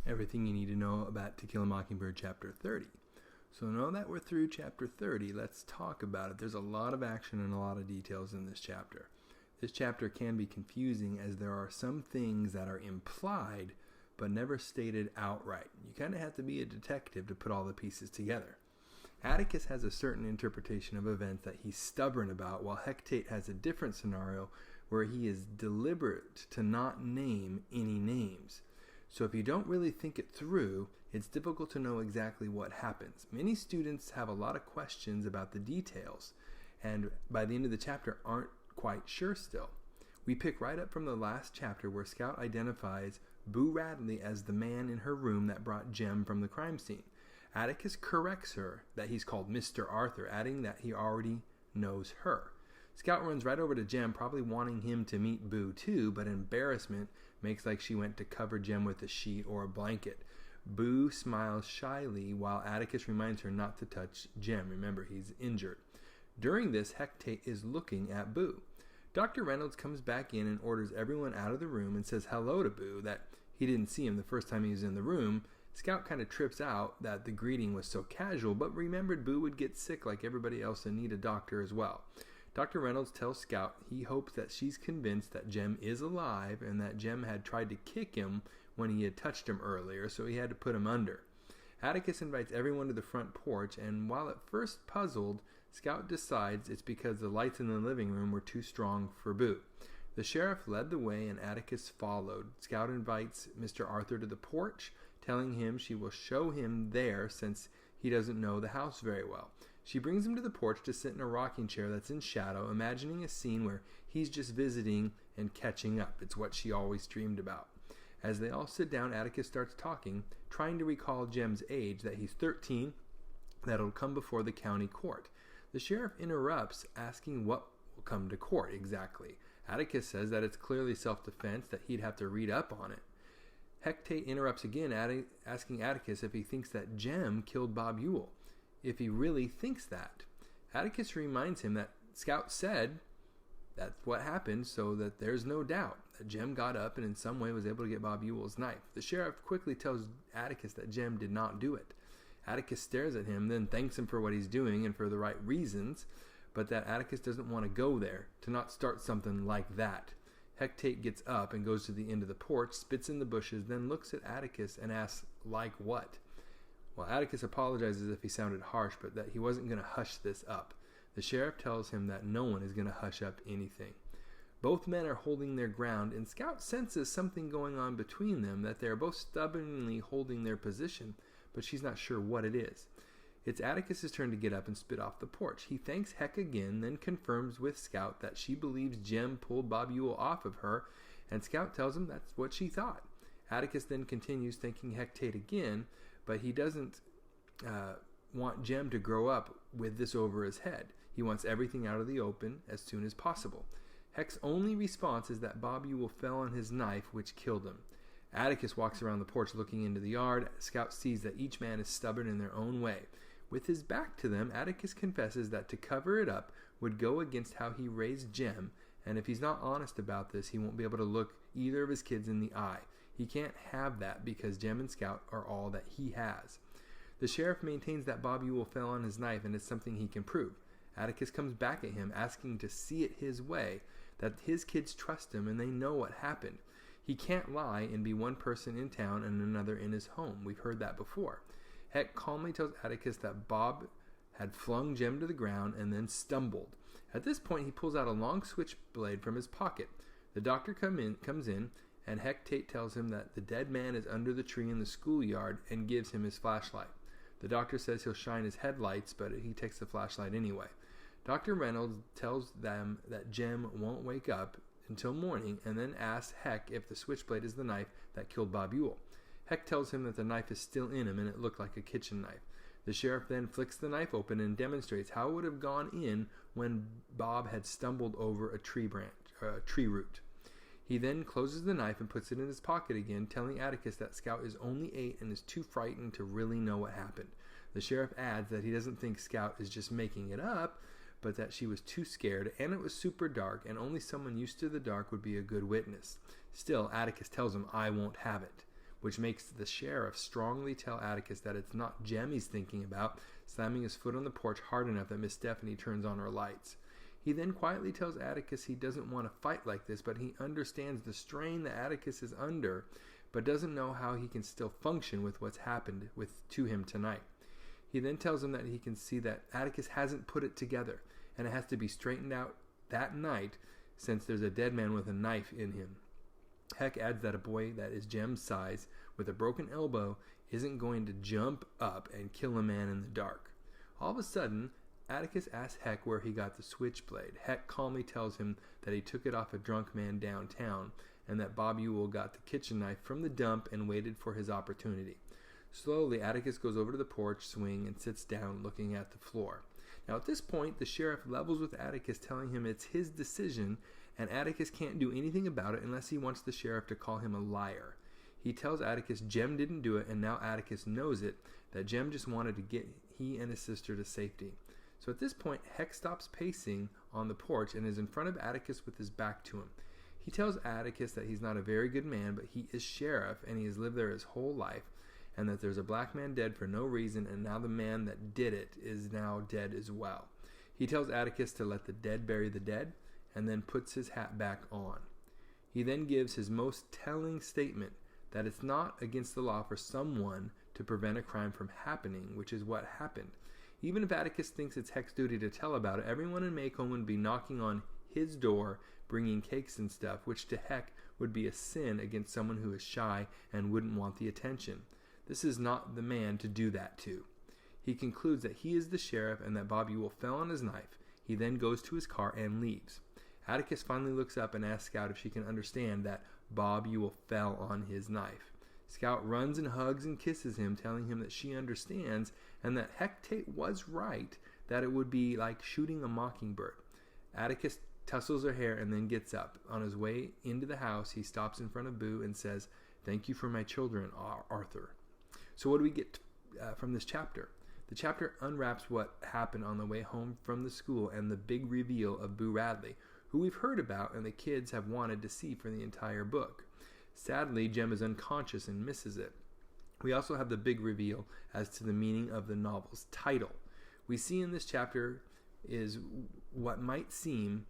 everything you need to know about To Kill a Mockingbird Chapter 30. So now that we're through Chapter 30, let's talk about it. There's a lot of action and a lot of details in this chapter. This chapter can be confusing as there are some things that are implied but never stated outright. You kind of have to be a detective to put all the pieces together. Atticus has a certain interpretation of events that he's stubborn about, while Hecate has a different scenario where he is deliberate to not name any names. So if you don't really think it through, it's difficult to know exactly what happens. Many students have a lot of questions about the details, and by the end of the chapter aren't quite sure still. We pick right up from the last chapter where Scout identifies Boo Radley as the man in her room that brought Jem from the crime scene. Atticus corrects her that he's called Mr.Arthur, adding that he already knows her. Scout runs right over to Jem, probably wanting him to meet Boo too, but embarrassment makes like she went to cover Jem with a sheet or a blanket. Boo smiles shyly while Atticus reminds her not to touch Jem. Remember, he's injured. During this, Hecate is looking at Boo. Dr. Reynolds comes back in and orders everyone out of the room and says hello to Boo, that he didn't see him the first time he was in the room. Scout kind of trips out that the greeting was so casual, but remembered Boo would get sick like everybody else and need a doctor as well. Dr. Reynolds tells Scout he hopes that she's convinced that Jem is alive and that Jem had tried to kick him when he had touched him earlier, so he had to put him under. Atticus invites everyone to the front porch, and while at first puzzled, Scout decides it's because the lights in the living room were too strong for Boo. The sheriff led the way and Atticus followed. Scout invites Mr.Arthur to the porch, telling him she will show him there since he doesn't know the house very well. She brings him to the porch to sit in a rocking chair that's in shadow, imagining a scene where he's just visiting and catching up. It's what she always dreamed about. As they all sit down, Atticus starts talking, trying to recall Jem's age, that he's 13, that'll come before the county court. The sheriff interrupts, asking what will come to court exactly. Atticus says that it's clearly self-defense, that he'd have to read up on it. Hecate interrupts again, asking Atticus if he thinks that Jem killed Bob Ewell. If he really thinks that. Atticus reminds him that Scout said that's what happened, so that there's no doubt that Jem got up and in some way was able to get Bob Ewell's knife. The sheriff quickly tells Atticus that Jem did not do it. Atticus stares at him, then thanks him for what he's doing and for the right reasons, but that Atticus doesn't want to go there, to not start something like that. Hecate gets up and goes to the end of the porch, spits in the bushes, then looks at Atticus and asks, like what? Well, Atticus apologizes if he sounded harsh, but that he wasn't going to hush this up. The sheriff tells him that no one is going to hush up anything. Both men are holding their ground, and Scout senses something going on between them, that they are both stubbornly holding their position, but she's not sure what it is. It's Atticus' turn to get up and spit off the porch. He thanks Heck again, then confirms with Scout that she believes Jem pulled Bob Ewell off of her, and Scout tells him that's what she thought. Atticus then continues thanking Hecate again, but he doesn't want Jem to grow up with this over his head. He wants everything out of the open as soon as possible. Heck's only response is that Bob Ewell fell on his knife, which killed him. Atticus walks around the porch looking into the yard. Scout sees that each man is stubborn in their own way. With his back to them, Atticus confesses that to cover it up would go against how he raised Jem, and if he's not honest about this, he won't be able to look either of his kids in the eye. He can't have that because Jem and Scout are all that he has. The sheriff maintains that Bob Ewell fell on his knife and it's something he can prove. Atticus comes back at him, asking to see it his way, that his kids trust him and they know what happened. He can't lie and be one person in town and another in his home. We've heard that before. Heck calmly tells Atticus that Bob had flung Jem to the ground and then stumbled. At this point, he pulls out a long switchblade from his pocket. The doctor comes in, and Hecate tells him that the dead man is under the tree in the schoolyard and gives him his flashlight. The doctor says he'll shine his headlights, but he takes the flashlight anyway. Dr. Reynolds tells them that Jem won't wake up until morning and then asks Heck if the switchblade is the knife that killed Bob Ewell. Heck tells him that the knife is still in him and it looked like a kitchen knife. The sheriff then flicks the knife open and demonstrates how it would have gone in when Bob had stumbled over a tree root. He then closes the knife and puts it in his pocket again, telling Atticus that Scout is only 8 and is too frightened to really know what happened. The sheriff adds that he doesn't think Scout is just making it up, but that she was too scared and it was super dark and only someone used to the dark would be a good witness. Still, Atticus tells him, I won't have it. which makes the sheriff strongly tell Atticus that it's not Jem he's thinking about, slamming his foot on the porch hard enough that Miss Stephanie turns on her lights. He then quietly tells Atticus he doesn't want to fight like this, but he understands the strain that Atticus is under, but doesn't know how he can still function with what's happened to him tonight. He then tells him that he can see that Atticus hasn't put it together, and it has to be straightened out that night since there's a dead man with a knife in him. Heck adds that a boy that is Jem's size with a broken elbow isn't going to jump up and kill a man in the dark. All of a sudden, Atticus asks Heck where he got the switchblade. Heck calmly tells him that he took it off a drunk man downtown, and that Bob Ewell got the kitchen knife from the dump and waited for his opportunity. Slowly, Atticus goes over to the porch swing and sits down looking at the floor. Now at this point, the sheriff levels with Atticus, telling him it's his decision, and Atticus can't do anything about it unless he wants the sheriff to call him a liar. He tells Atticus Jem didn't do it, and now Atticus knows it, that Jem just wanted to get he and his sister to safety. So at this point, Heck stops pacing on the porch and is in front of Atticus with his back to him. He tells Atticus that he's not a very good man, but he is sheriff, and he has lived there his whole life, and that there's a black man dead for no reason, and now the man that did it is now dead as well. He tells Atticus to let the dead bury the dead, and then puts his hat back on. He then gives his most telling statement that it's not against the law for someone to prevent a crime from happening, which is what happened. Even if Atticus thinks it's Heck's duty to tell about it, everyone in Macomb would be knocking on his door, bringing cakes and stuff, which to Heck would be a sin against someone who is shy and wouldn't want the attention. This is not the man to do that to. He concludes that he is the sheriff and that Bob Ewell fell on his knife. He then goes to his car and leaves. Atticus finally looks up and asks Scout if she can understand that Bob Ewell fell on his knife. Scout runs and hugs and kisses him, telling him that she understands and that Heck Tate was right, that it would be like shooting a mockingbird. Atticus tussles her hair and then gets up. On his way into the house, he stops in front of Boo and says, "Thank you for my children, Arthur." So what do we get from this chapter? The chapter unwraps what happened on the way home from the school and the big reveal of Boo Radley, who we've heard about and the kids have wanted to see for the entire book. Sadly, Jem is unconscious and misses it. We also have the big reveal as to the meaning of the novel's title. We see in this chapter is what might seem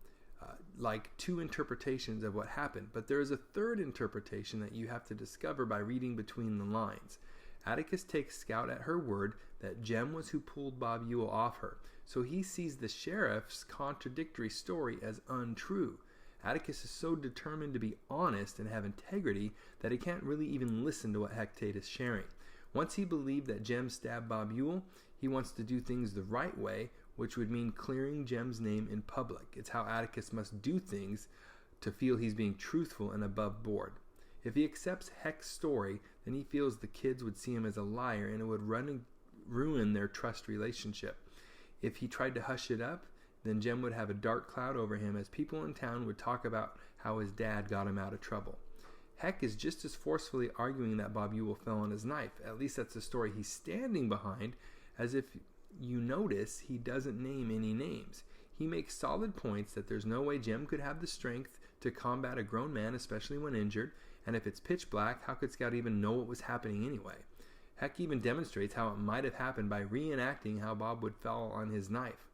like two interpretations of what happened, but there is a third interpretation that you have to discover by reading between the lines. Atticus takes Scout at her word that Jem was who pulled Bob Ewell off her, so he sees the sheriff's contradictory story as untrue. Atticus is so determined to be honest and have integrity that he can't really even listen to what Heck Tate is sharing. Once he believed that Jem stabbed Bob Ewell, he wants to do things the right way, which would mean clearing Jem's name in public. It's how Atticus must do things to feel he's being truthful and above board. If he accepts Heck's story, then he feels the kids would see him as a liar and it would ruin their trust relationship. If he tried to hush it up, then Jem would have a dark cloud over him as people in town would talk about how his dad got him out of trouble. Heck is just as forcefully arguing that Bob Ewell fell on his knife. At least that's the story he's standing behind, as if you notice he doesn't name any names. He makes solid points that there's no way Jem could have the strength to combat a grown man, especially when injured, and if it's pitch black, how could Scout even know what was happening anyway? Heck even demonstrates how it might have happened by reenacting how Bob would fall on his knife.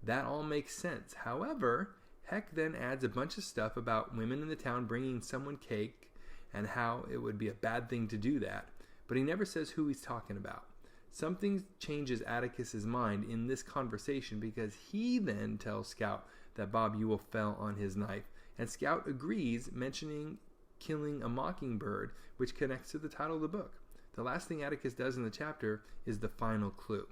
That all makes sense. However, Heck then adds a bunch of stuff about women in the town bringing someone cake and how it would be a bad thing to do that, but he never says who he's talking about. Something changes Atticus's mind in this conversation because he then tells Scout that Bob Ewell fell on his knife, and Scout agrees, mentioning killing a mockingbird, which connects to the title of the book. The last thing Atticus does in the chapter is the final clue.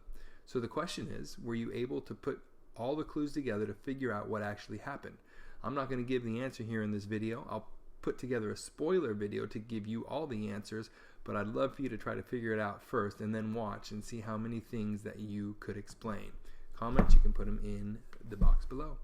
So the question is, were you able to put all the clues together to figure out what actually happened? I'm not going to give the answer here in this video. I'll put together a spoiler video to give you all the answers, but I'd love for you to try to figure it out first and then watch and see how many things that you could explain. Comments, you can put them in the box below.